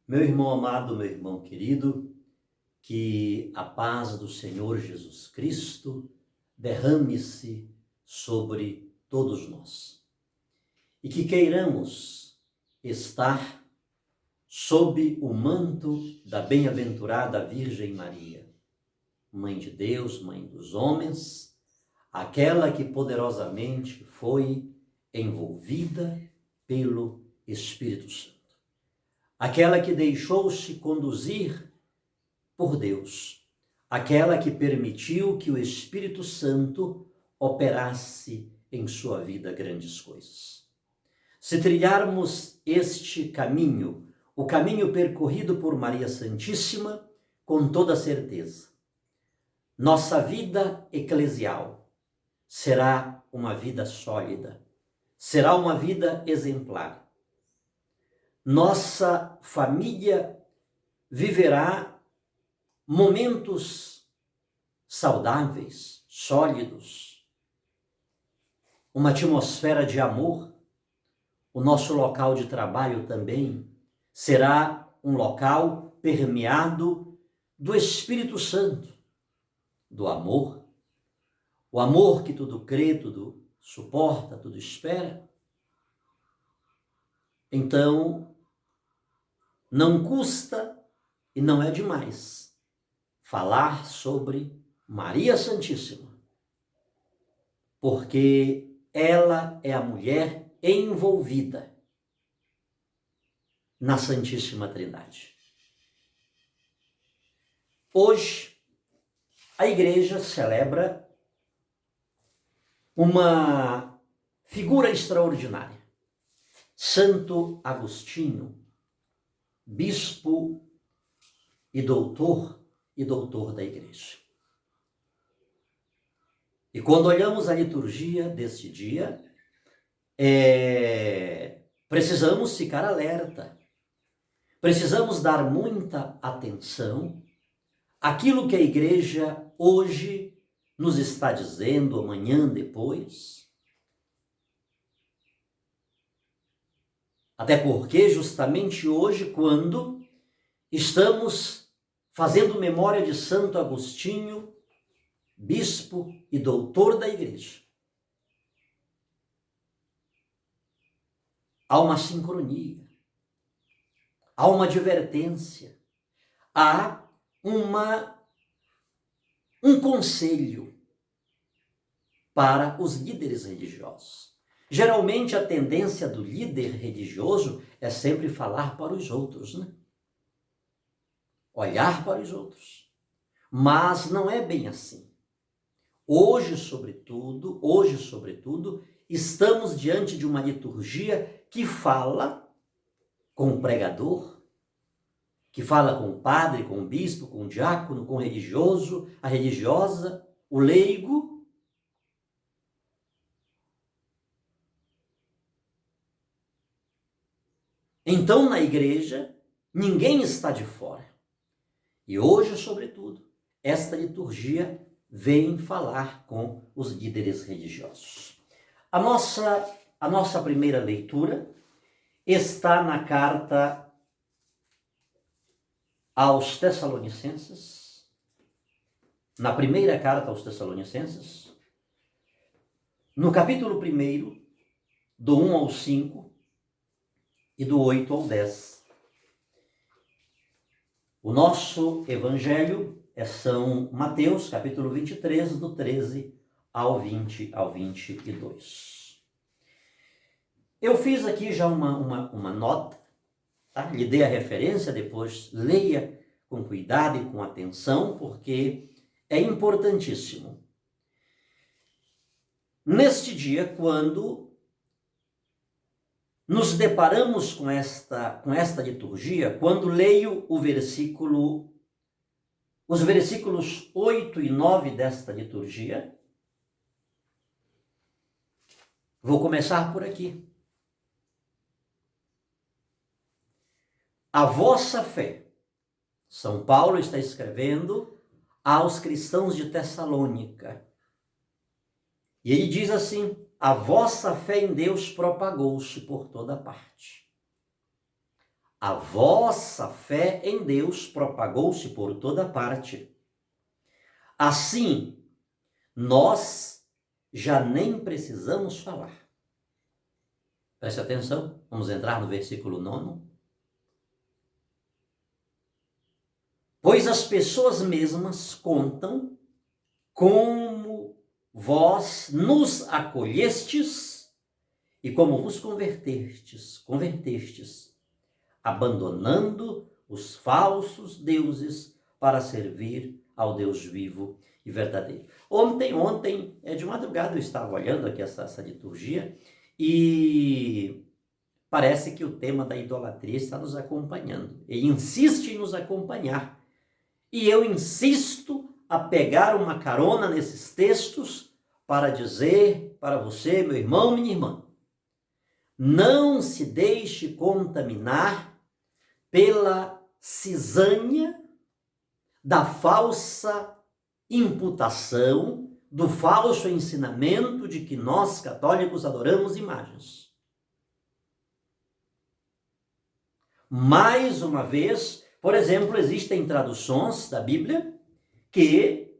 Meu irmão amado, meu irmão querido, que a paz do Senhor Jesus Cristo derrame-se sobre todos nós e que queiramos estar sob o manto da bem-aventurada Virgem Maria, Mãe de Deus, Mãe dos homens, aquela que poderosamente foi envolvida pelo Espírito Santo. Aquela que deixou-se conduzir por Deus, aquela que permitiu que o Espírito Santo operasse em sua vida grandes coisas. Se trilharmos este caminho, o caminho percorrido por Maria Santíssima, com toda certeza, nossa vida eclesial será uma vida sólida, será uma vida exemplar. Nossa família viverá momentos saudáveis, sólidos, uma atmosfera de amor. O nosso local de trabalho também será um local permeado do Espírito Santo, do amor, o amor que tudo crê, tudo suporta, tudo espera. Então, não custa e não é demais falar sobre Maria Santíssima, porque ela é a mulher envolvida na Santíssima Trindade. Hoje, a igreja celebra uma figura extraordinária, Santo Agostinho, bispo e doutor da igreja. E quando olhamos a liturgia deste dia, precisamos ficar alerta, precisamos dar muita atenção àquilo que a igreja hoje nos está dizendo, amanhã, depois. Até porque justamente hoje, quando estamos fazendo memória de Santo Agostinho, bispo e doutor da igreja, há uma sincronia, há uma advertência, há um conselho para os líderes religiosos. Geralmente a tendência do líder religioso é sempre falar para os outros, né? Olhar para os outros. Mas não é bem assim. Hoje, sobretudo, estamos diante de uma liturgia que fala com o pregador, que fala com o padre, com o bispo, com o diácono, com o religioso, a religiosa, o leigo. Então, na igreja, ninguém está de fora. E hoje, sobretudo, esta liturgia vem falar com os líderes religiosos. A nossa primeira leitura está na carta aos Tessalonicenses, na primeira carta aos Tessalonicenses, no capítulo 1, do 1 ao 5, e do 8 ao 10. O nosso evangelho é São Mateus, capítulo 23, do 13 ao 20 ao 22. Eu fiz aqui já uma nota, tá? Lhe dei a referência, depois leia com cuidado e com atenção, porque é importantíssimo. Neste dia, quando nos deparamos com esta liturgia, quando leio os versículos 8 e 9 desta liturgia, vou começar por aqui. A vossa fé. São Paulo está escrevendo aos cristãos de Tessalônica. E ele diz assim: a vossa fé em Deus propagou-se por toda parte. a vossa fé em Deus propagou-se por toda parte. Assim, nós já nem precisamos falar. Preste atenção, vamos entrar no versículo 9. Pois as pessoas mesmas contam como vós nos acolhestes e como vos convertestes, abandonando os falsos deuses para servir ao Deus vivo e verdadeiro. Ontem, de madrugada, eu estava olhando aqui essa liturgia e parece que o tema da idolatria está nos acompanhando. Ele insiste em nos acompanhar. E eu insisto a pegar uma carona nesses textos para dizer para você, meu irmão, minha irmã, não se deixe contaminar pela cisanha da falsa imputação, do falso ensinamento de que nós, católicos, adoramos imagens. Mais uma vez, por exemplo, existem traduções da Bíblia que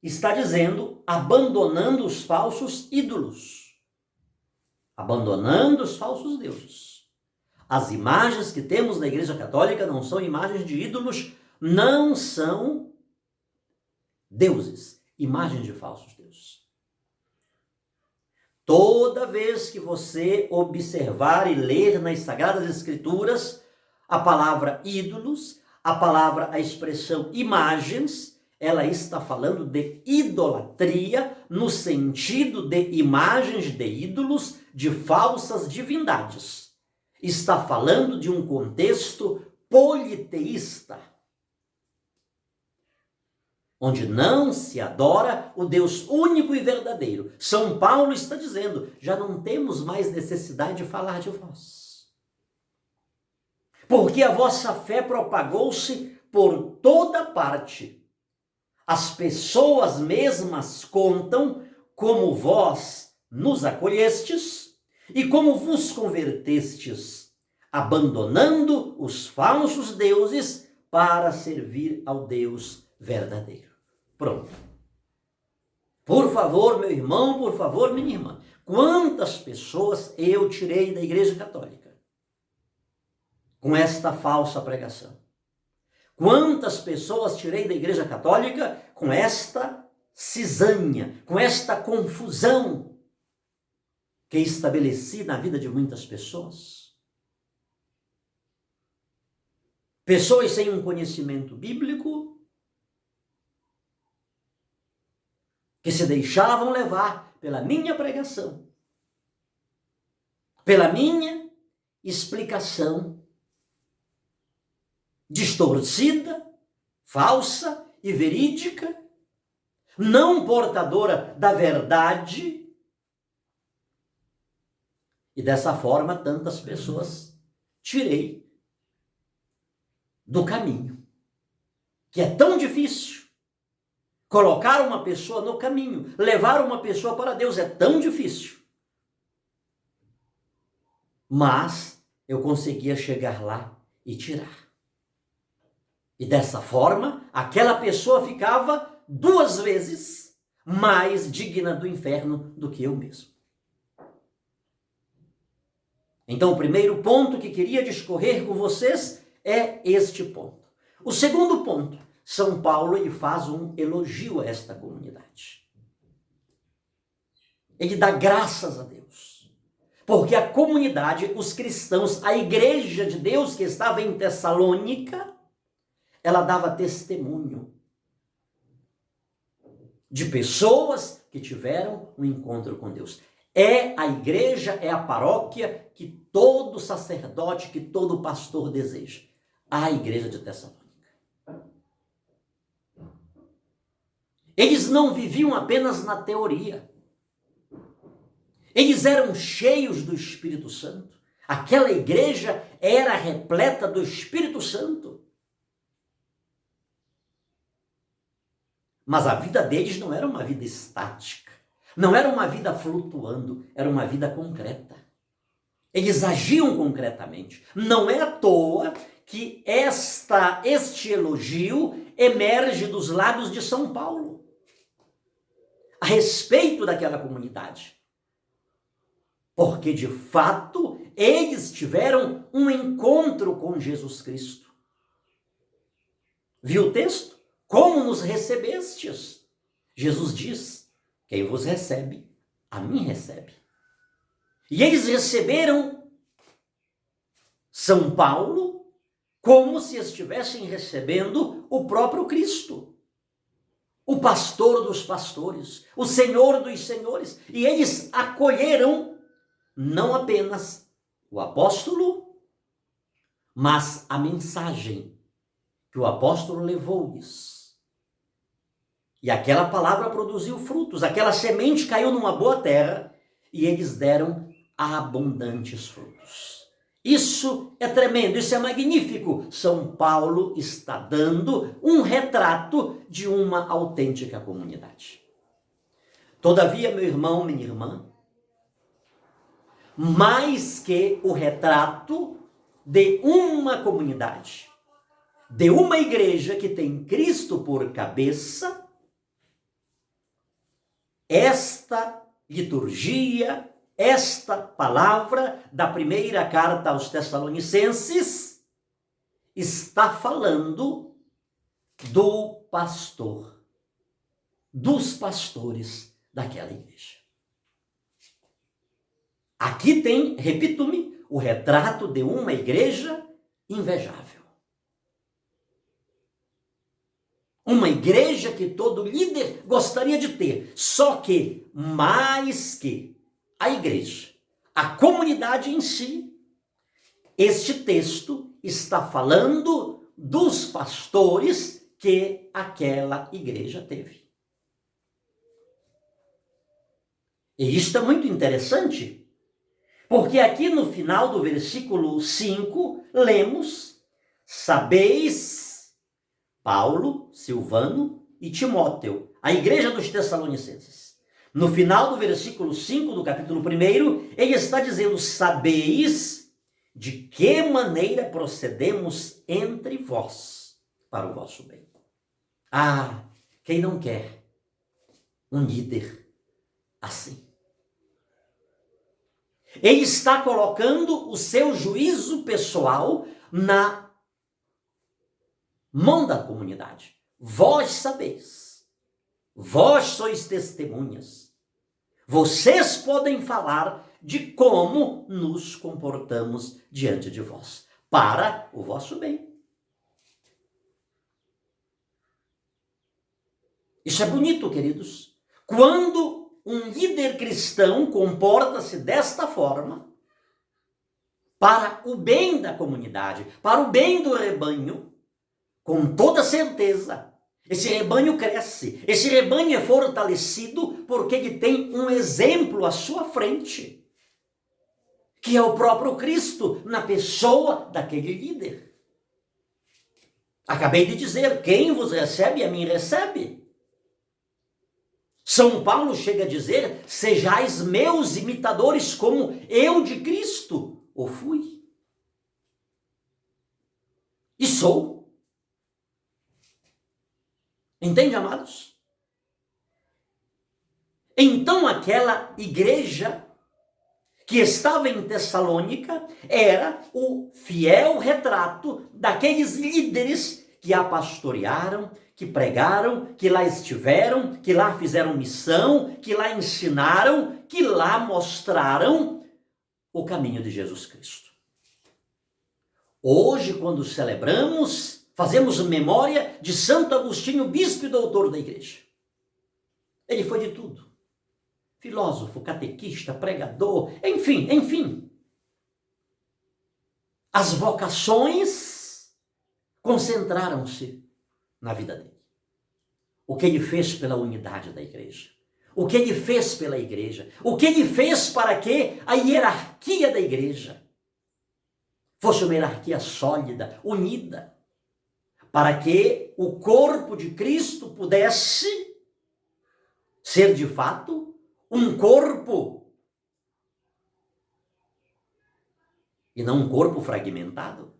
está dizendo abandonando os falsos ídolos, abandonando os falsos deuses. As imagens que temos na Igreja Católica não são imagens de ídolos, não são deuses, imagens de falsos deuses. Toda vez que você observar e ler nas Sagradas Escrituras a palavra ídolos, a expressão imagens, ela está falando de idolatria no sentido de imagens de ídolos, de falsas divindades. Está falando de um contexto politeísta, onde não se adora o Deus único e verdadeiro. São Paulo está dizendo, já não temos mais necessidade de falar de vós. Porque a vossa fé propagou-se por toda parte. As pessoas mesmas contam como vós nos acolhestes e como vos convertestes, abandonando os falsos deuses para servir ao Deus verdadeiro. Pronto. Por favor, meu irmão, por favor, minha irmã, quantas pessoas eu tirei da Igreja Católica com esta falsa pregação? Quantas pessoas tirei da Igreja Católica com esta cisanha, com esta confusão que estabeleci na vida de muitas pessoas? Pessoas sem um conhecimento bíblico, que se deixavam levar pela minha pregação, pela minha explicação distorcida, falsa e verídica, não portadora da verdade. E dessa forma, tantas pessoas tirei do caminho, que é tão difícil. Colocar uma pessoa no caminho, levar uma pessoa para Deus é tão difícil. Mas eu conseguia chegar lá e tirar. E dessa forma, aquela pessoa ficava 2 vezes mais digna do inferno do que eu mesmo. Então, o primeiro ponto que queria discorrer com vocês é este ponto. O segundo ponto, São Paulo ele faz um elogio a esta comunidade. Ele dá graças a Deus. Porque a comunidade, os cristãos, a igreja de Deus que estava em Tessalônica, ela dava testemunho de pessoas que tiveram um encontro com Deus. É a igreja, é a paróquia que todo sacerdote, que todo pastor deseja. A igreja de Tessalônica. Eles não viviam apenas na teoria. Eles eram cheios do Espírito Santo. Aquela igreja era repleta do Espírito Santo. Mas a vida deles não era uma vida estática. Não era uma vida flutuando. Era uma vida concreta. Eles agiam concretamente. Não é à toa que este elogio emerge dos lábios de São Paulo a respeito daquela comunidade. Porque, de fato, eles tiveram um encontro com Jesus Cristo. Viu o texto? Como nos recebestes? Jesus diz: quem vos recebe, a mim recebe. E eles receberam São Paulo como se estivessem recebendo o próprio Cristo, o pastor dos pastores, o Senhor dos senhores. E eles acolheram não apenas o apóstolo, mas a mensagem que o apóstolo levou-lhes. E aquela palavra produziu frutos, aquela semente caiu numa boa terra e eles deram abundantes frutos. Isso é tremendo, isso é magnífico. São Paulo está dando um retrato de uma autêntica comunidade. Todavia, meu irmão, minha irmã, mais que o retrato de uma comunidade, de uma igreja que tem Cristo por cabeça, esta liturgia, esta palavra da primeira carta aos Tessalonicenses está falando do pastor, dos pastores daquela igreja. Aqui tem, repito-me, o retrato de uma igreja invejável. Uma igreja que todo líder gostaria de ter, só que, mais que a igreja, a comunidade em si, este texto está falando dos pastores que aquela igreja teve. E isto é muito interessante, porque aqui no final do versículo 5, lemos: sabeis, Paulo, Silvano e Timóteo, a igreja dos Tessalonicenses. No final do versículo 5 do capítulo 1, ele está dizendo: sabeis de que maneira procedemos entre vós para o vosso bem. Ah, quem não quer um líder assim? Ele está colocando o seu juízo pessoal na mão da comunidade. Vós sabeis, vós sois testemunhas, vocês podem falar de como nos comportamos diante de vós, para o vosso bem. Isso é bonito, queridos. Quando um líder cristão comporta-se desta forma, para o bem da comunidade, para o bem do rebanho, com toda certeza, esse rebanho cresce, esse rebanho é fortalecido porque ele tem um exemplo à sua frente, que é o próprio Cristo, na pessoa daquele líder. Acabei de dizer: quem vos recebe, a mim recebe. São Paulo chega a dizer: sejais meus imitadores, como eu de Cristo o fui. E sou. Entende, amados? Então aquela igreja que estava em Tessalônica era o fiel retrato daqueles líderes que a pastorearam, que pregaram, que lá estiveram, que lá fizeram missão, que lá ensinaram, que lá mostraram o caminho de Jesus Cristo. Hoje, quando celebramos, fazemos memória de Santo Agostinho, bispo e doutor da igreja. Ele foi de tudo. Filósofo, catequista, pregador, enfim. As vocações concentraram-se na vida dele. O que ele fez pela unidade da igreja. O que ele fez pela igreja. O que ele fez para que a hierarquia da igreja fosse uma hierarquia sólida, unida. Para que o corpo de Cristo pudesse ser de fato um corpo e não um corpo fragmentado.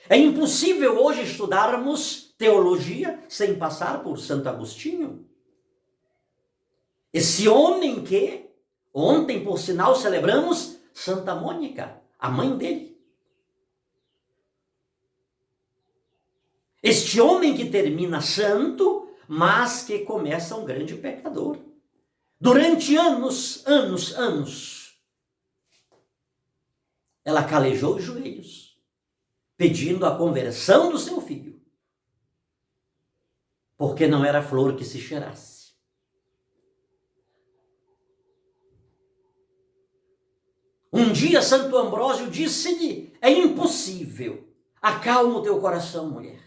É impossível hoje estudarmos teologia sem passar por Santo Agostinho. Esse homem que ontem, por sinal, celebramos Santa Mônica, a mãe dele. Este homem que termina santo, mas que começa um grande pecador. Durante anos, ela calejou os joelhos, pedindo a conversão do seu filho, porque não era flor que se cheirasse. Um dia Santo Ambrósio disse-lhe: é impossível. Acalma o teu coração, mulher.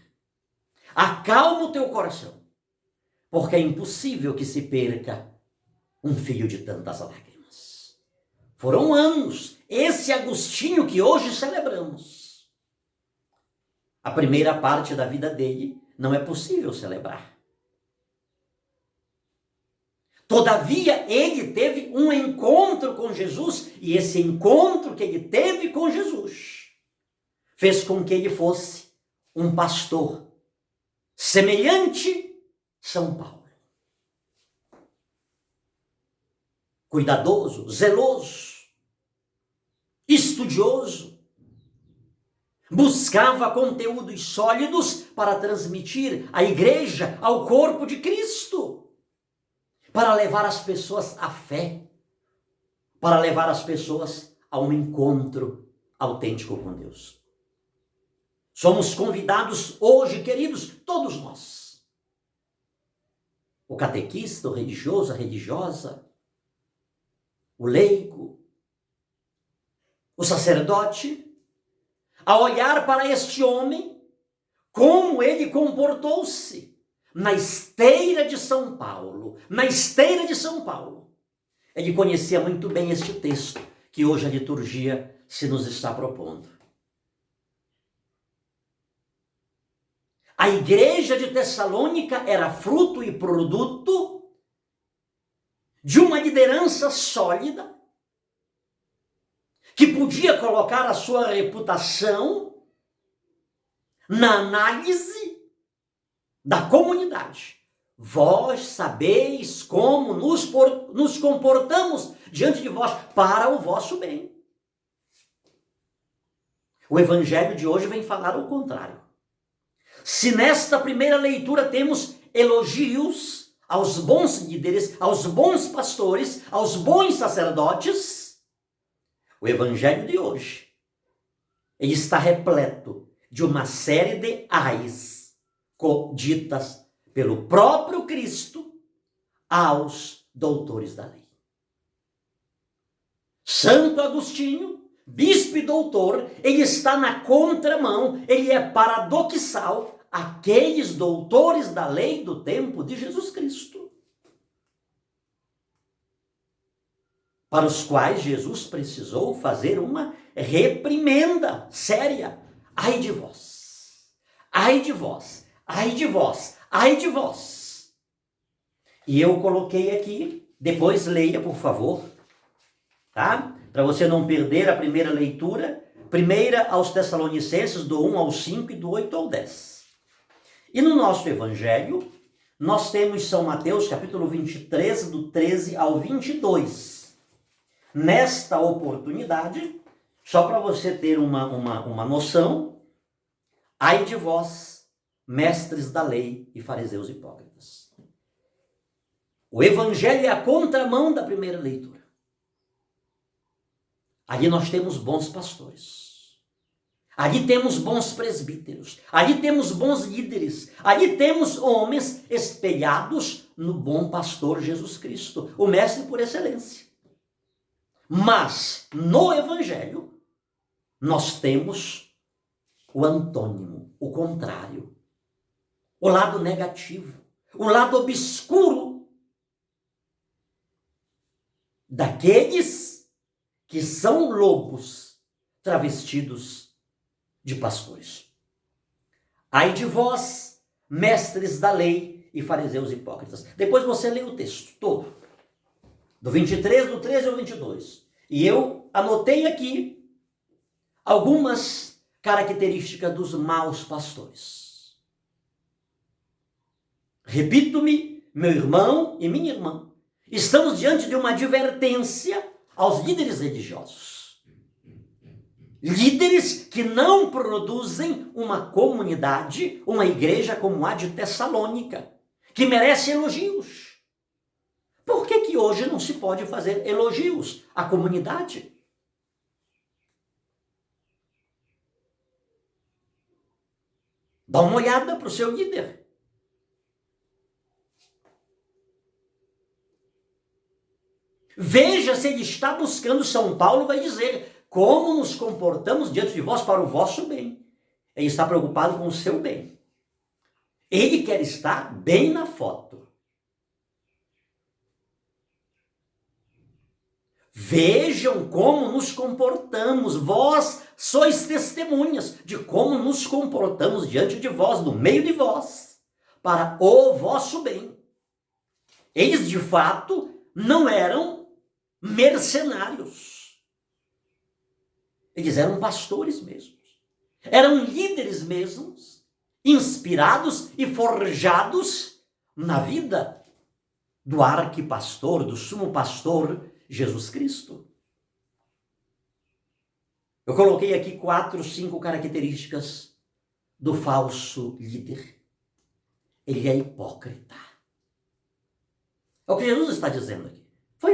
Acalma o teu coração, porque é impossível que se perca um filho de tantas lágrimas. Foram anos. Esse Agostinho que hoje celebramos, a primeira parte da vida dele não é possível celebrar. Todavia, ele teve um encontro com Jesus, e esse encontro que ele teve com Jesus fez com que ele fosse um pastor semelhante São Paulo. Cuidadoso, zeloso, estudioso, buscava conteúdos sólidos para transmitir à igreja, ao corpo de Cristo, para levar as pessoas à fé, para levar as pessoas a um encontro autêntico com Deus. Somos convidados hoje, queridos, todos nós, o catequista, o religioso, a religiosa, o leigo, o sacerdote, a olhar para este homem, como ele comportou-se na esteira de São Paulo. Na esteira de São Paulo. Ele conhecia muito bem este texto que hoje a liturgia se nos está propondo. A igreja de Tessalônica era fruto e produto de uma liderança sólida, que podia colocar a sua reputação na análise da comunidade. Vós sabeis como nos comportamos diante de vós para o vosso bem. O evangelho de hoje vem falar o contrário. Se nesta primeira leitura temos elogios aos bons líderes, aos bons pastores, aos bons sacerdotes, o evangelho de hoje, ele está repleto de uma série de ais ditas pelo próprio Cristo aos doutores da lei. Santo Agostinho, bispo e doutor, ele está na contramão, ele é paradoxal àqueles doutores da lei do tempo de Jesus Cristo, para os quais Jesus precisou fazer uma reprimenda séria. Ai de vós, ai de vós, ai de vós, ai de vós. E eu coloquei aqui, depois leia, por favor, tá? Para você não perder a primeira leitura, primeira aos Tessalonicenses, do 1 ao 5 e do 8 ao 10. E no nosso evangelho, nós temos São Mateus, capítulo 23, do 13 ao 22. Nesta oportunidade, só para você ter uma noção, ai de vós, mestres da lei e fariseus hipócritas. O evangelho é a contramão da primeira leitura. Ali nós temos bons pastores. Ali temos bons presbíteros. Ali temos bons líderes. Ali temos homens espelhados no bom pastor Jesus Cristo, o mestre por excelência. Mas no evangelho nós temos o antônimo, o contrário, o lado negativo, o lado obscuro daqueles que são lobos travestidos de pastores. Ai de vós, mestres da lei e fariseus hipócritas. Depois você lê o texto todo, do 23, do 13 ao 22. E eu anotei aqui algumas características dos maus pastores. Repito-me, meu irmão e minha irmã, estamos diante de uma advertência aos líderes religiosos. Líderes que não produzem uma comunidade, uma igreja como a de Tessalônica, que merece elogios. Por que hoje não se pode fazer elogios à comunidade? Dá uma olhada para o seu líder. Veja se ele está buscando. São Paulo vai dizer: como nos comportamos diante de vós para o vosso bem. Ele está preocupado com o seu bem. Ele quer estar bem na foto. Vejam como nos comportamos. Vós sois testemunhas de como nos comportamos diante de vós, no meio de vós, para o vosso bem. Eles, de fato, não eram mercenários. Eles eram pastores mesmos. Eram líderes mesmos, inspirados e forjados na vida do arquipastor, do sumo pastor Jesus Cristo. Eu coloquei aqui 4, 5 características do falso líder. Ele é hipócrita. É o que Jesus está dizendo aqui. Foi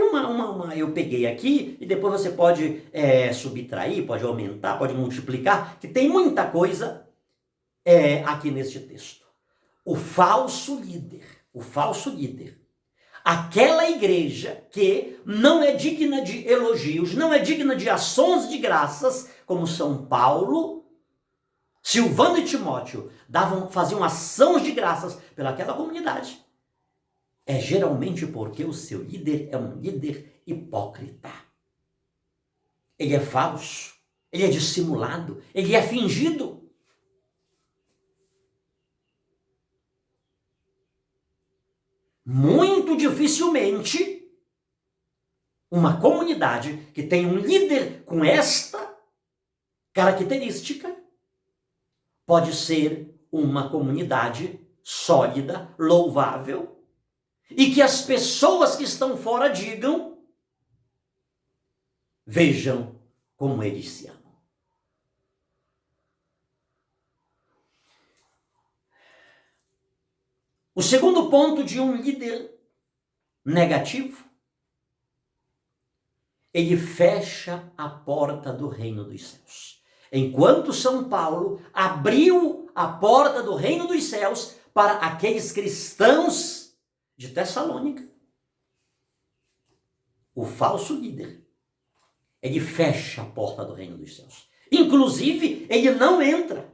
eu peguei aqui e depois você pode subtrair, pode aumentar, pode multiplicar, que tem muita coisa aqui neste texto. O falso líder, aquela igreja que não é digna de elogios, não é digna de ações de graças, como São Paulo, Silvano e Timóteo faziam ações de graças pelaquela comunidade. É geralmente porque o seu líder é um líder hipócrita. Ele é falso, ele é dissimulado, ele é fingido. Muito dificilmente uma comunidade que tem um líder com esta característica pode ser uma comunidade sólida, louvável, e que as pessoas que estão fora digam: vejam como eles se amam. O segundo ponto de um líder negativo: ele fecha a porta do reino dos céus. Enquanto São Paulo abriu a porta do reino dos céus para aqueles cristãos de Tessalônica, o falso líder, ele fecha a porta do reino dos céus. Inclusive, ele não entra.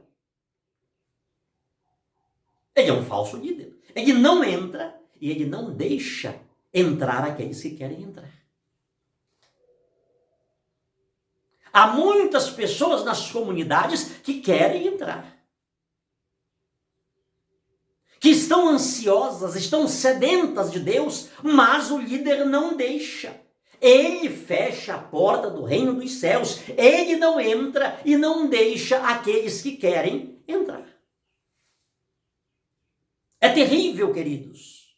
Ele é um falso líder. Ele não entra e ele não deixa entrar aqueles que querem entrar. Há muitas pessoas nas comunidades que querem entrar, que estão ansiosas, estão sedentas de Deus, mas o líder não deixa. Ele fecha a porta do reino dos céus, ele não entra e não deixa aqueles que querem entrar. É terrível, queridos.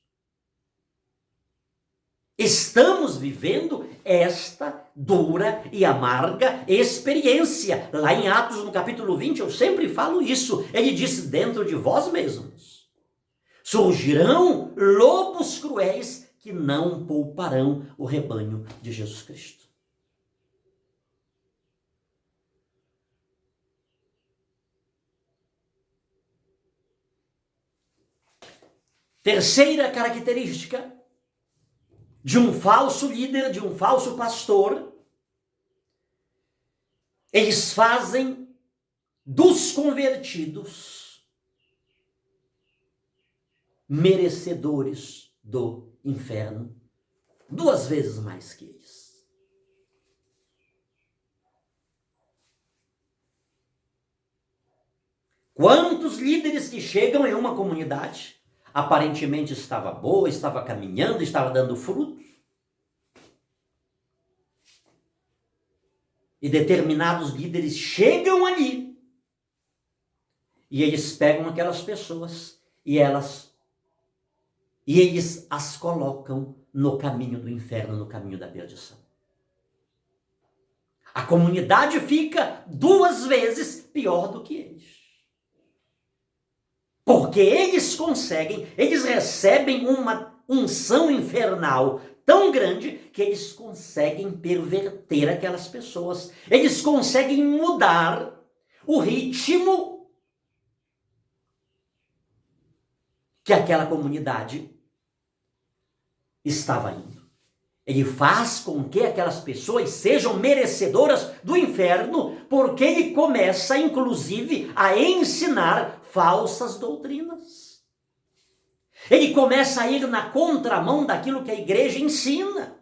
Estamos vivendo esta dura e amarga experiência. Lá em Atos, no capítulo 20, eu sempre falo isso. Ele disse: dentro de vós mesmos surgirão lobos cruéis que não pouparão o rebanho de Jesus Cristo. Terceira característica de um falso líder, de um falso pastor: eles fazem dos convertidos merecedores do inferno 2 vezes mais que eles. Quantos líderes que chegam em uma comunidade, aparentemente estava boa, estava caminhando, estava dando frutos, E determinados líderes chegam ali e eles pegam aquelas pessoas e eles as colocam no caminho do inferno, no caminho da perdição. A comunidade fica 2 vezes pior do que eles. Porque eles recebem uma unção infernal tão grande que eles conseguem perverter aquelas pessoas. Eles conseguem mudar o ritmo que aquela comunidade estava indo. Ele faz com que aquelas pessoas sejam merecedoras do inferno, porque ele começa, inclusive, a ensinar falsas doutrinas. Ele começa a ir na contramão daquilo que a igreja ensina.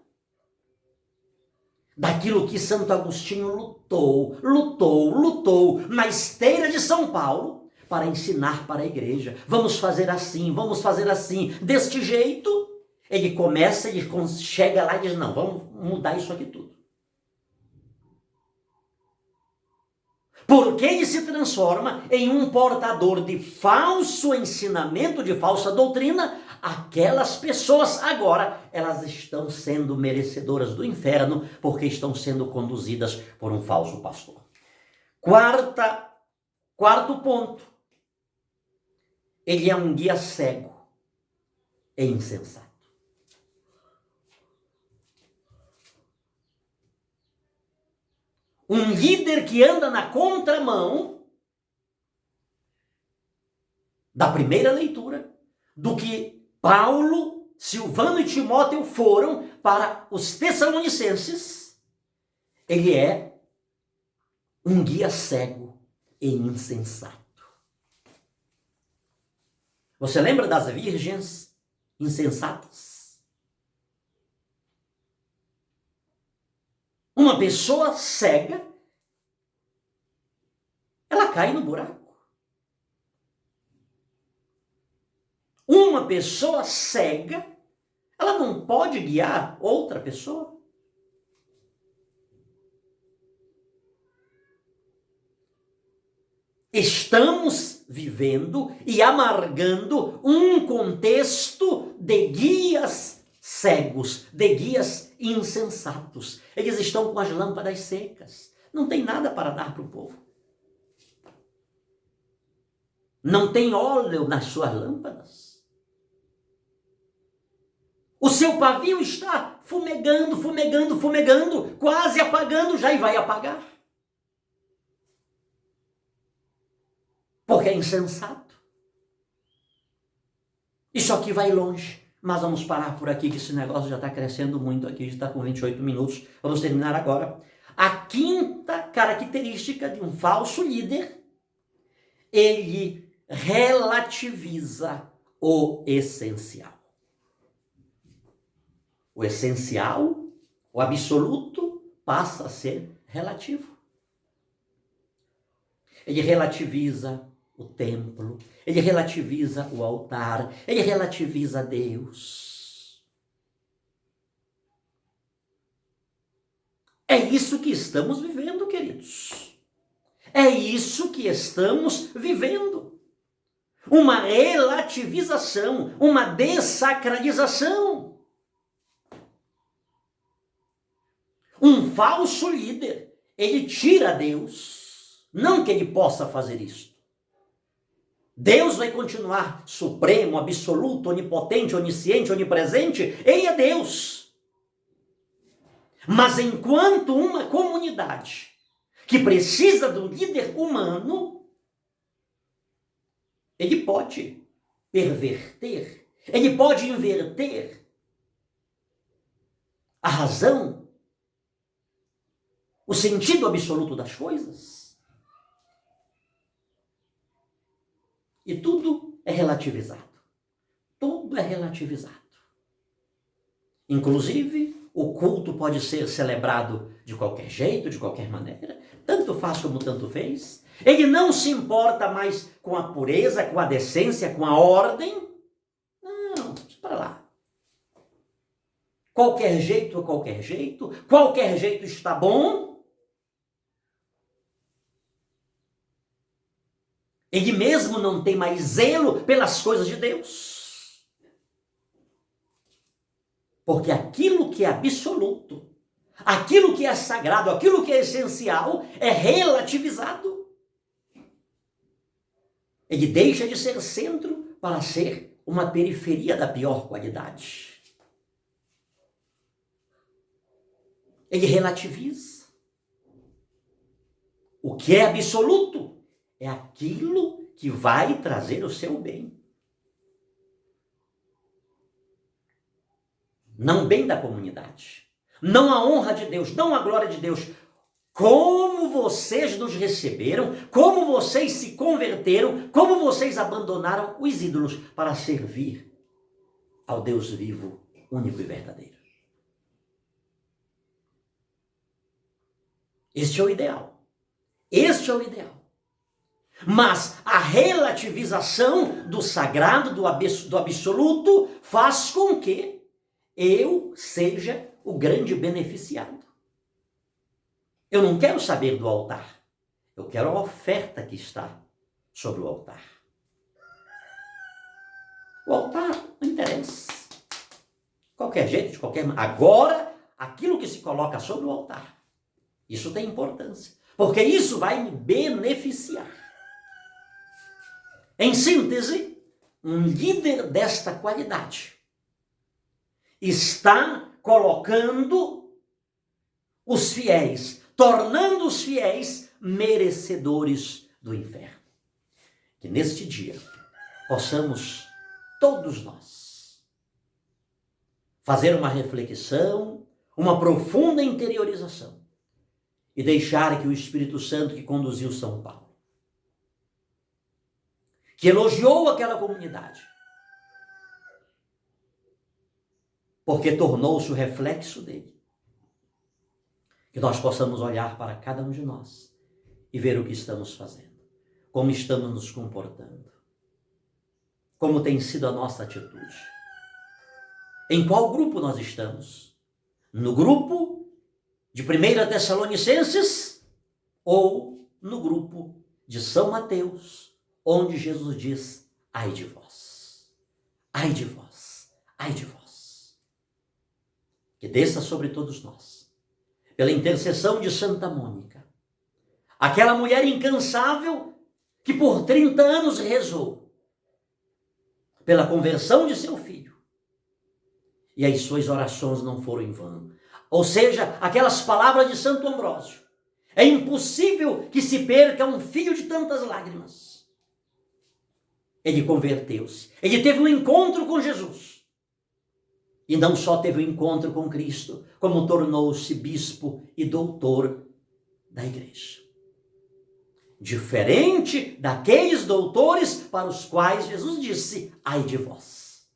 Daquilo que Santo Agostinho lutou na esteira de São Paulo para ensinar para a igreja. Vamos fazer assim, deste jeito. Ele chega lá e diz, não, vamos mudar isso aqui tudo. Porque ele se transforma em um portador de falso ensinamento, de falsa doutrina. Aquelas pessoas agora, elas estão sendo merecedoras do inferno, porque estão sendo conduzidas por um falso pastor. Quarto ponto. Ele é um guia cego e insensato. Um líder que anda na contramão da primeira leitura do que Paulo, Silvano e Timóteo foram para os Tessalonicenses, ele é um guia cego e insensato. Você lembra das virgens insensatas? Uma pessoa cega, ela cai no buraco. Uma pessoa cega, ela não pode guiar outra pessoa. Estamos vivendo e amargando um contexto de guias cegos, de guias insensatos. Eles estão com as lâmpadas secas. Não tem nada para dar para o povo. Não tem óleo nas suas lâmpadas. O seu pavio está fumegando, quase apagando, já e vai apagar. Porque é insensato. Isso aqui vai longe. Mas vamos parar por aqui, que esse negócio já está crescendo muito aqui, já está com 28 minutos. Vamos terminar agora. A quinta característica de um falso líder, ele relativiza o essencial. O essencial, o absoluto, passa a ser relativo. Ele relativiza o templo, ele relativiza o altar, ele relativiza Deus. É isso que estamos vivendo, queridos. É isso que estamos vivendo. Uma relativização, uma dessacralização. Um falso líder, ele tira Deus. Não que ele possa fazer isso. Deus vai continuar supremo, absoluto, onipotente, onisciente, onipresente. Ele é Deus. Mas enquanto uma comunidade que precisa do líder humano, ele pode perverter, ele pode inverter a razão, o sentido absoluto das coisas. E tudo é relativizado. Tudo é relativizado. Inclusive, o culto pode ser celebrado de qualquer jeito, de qualquer maneira. Tanto faz como tanto fez. Ele não se importa mais com a pureza, com a decência, com a ordem. Não, para lá. Qualquer jeito é qualquer jeito. Qualquer jeito está bom. Ele mesmo não tem mais zelo pelas coisas de Deus. Porque aquilo que é absoluto, aquilo que é sagrado, aquilo que é essencial, é relativizado. Ele deixa de ser centro para ser uma periferia da pior qualidade. Ele relativiza. O que é absoluto é aquilo que vai trazer o seu bem. Não o bem da comunidade. Não a honra de Deus, não a glória de Deus. Como vocês nos receberam, como vocês se converteram, como vocês abandonaram os ídolos para servir ao Deus vivo, único e verdadeiro. Este é o ideal. Este é o ideal. Mas a relativização do sagrado, do absoluto, faz com que eu seja o grande beneficiado. Eu não quero saber do altar. Eu quero a oferta que está sobre o altar. O altar não interessa. Qualquer jeito, de qualquer maneira. Agora, aquilo que se coloca sobre o altar, isso tem importância. Porque isso vai me beneficiar. Em síntese, um líder desta qualidade está colocando os fiéis, tornando os fiéis merecedores do inferno. Que neste dia possamos, todos nós, fazer uma reflexão, uma profunda interiorização e deixar que o Espírito Santo que conduziu São Paulo, que elogiou aquela comunidade, porque tornou-se o reflexo dele, que nós possamos olhar para cada um de nós e ver o que estamos fazendo, como estamos nos comportando, como tem sido a nossa atitude, em qual grupo nós estamos, no grupo de 1 Tessalonicenses ou no grupo de São Mateus, onde Jesus diz, ai de vós, ai de vós, ai de vós. Que desça sobre todos nós, pela intercessão de Santa Mônica, aquela mulher incansável que por 30 anos rezou pela conversão de seu filho, e as suas orações não foram em vão. Ou seja, aquelas palavras de Santo Ambrósio, é impossível que se perca um filho de tantas lágrimas. Ele converteu-se, ele teve um encontro com Jesus. E não só teve um encontro com Cristo, como tornou-se bispo e doutor da igreja. Diferente daqueles doutores para os quais Jesus disse, ai de vós.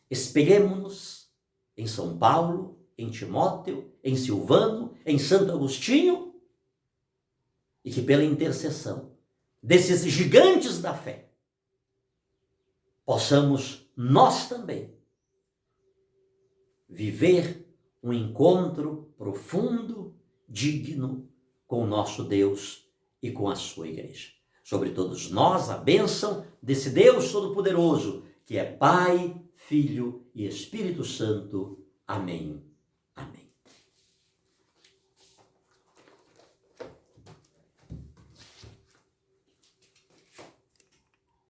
Espelhemo-nos em São Paulo, em Timóteo, em Silvano, em Santo Agostinho, e que pela intercessão desses gigantes da fé, possamos nós também viver um encontro profundo, digno com o nosso Deus e com a sua igreja. Sobre todos nós, a bênção desse Deus Todo-Poderoso, que é Pai, Filho e Espírito Santo. Amém. Amém.